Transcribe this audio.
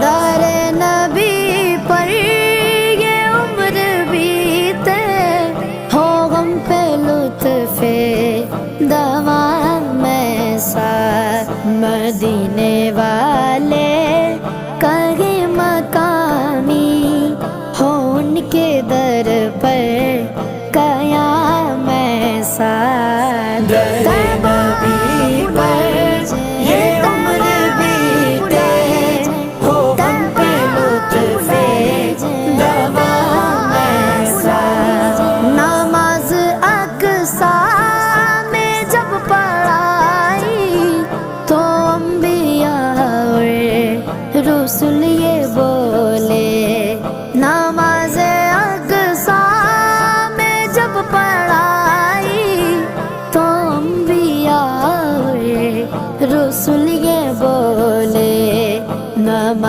دار نبی پر یہ عمر بیتے، ہو غم پہ لطف دوام میں ساتھ، مدینے والے کہیں مقامی ہو ان کے در پر قیام میں ساتھ۔ نبی پر یہ عمر بیتے، ہو غم پہ لطف دوام میں ساتھ۔ نماز اقصی میں جب پڑھائی تو انبیاء اور رسول یہ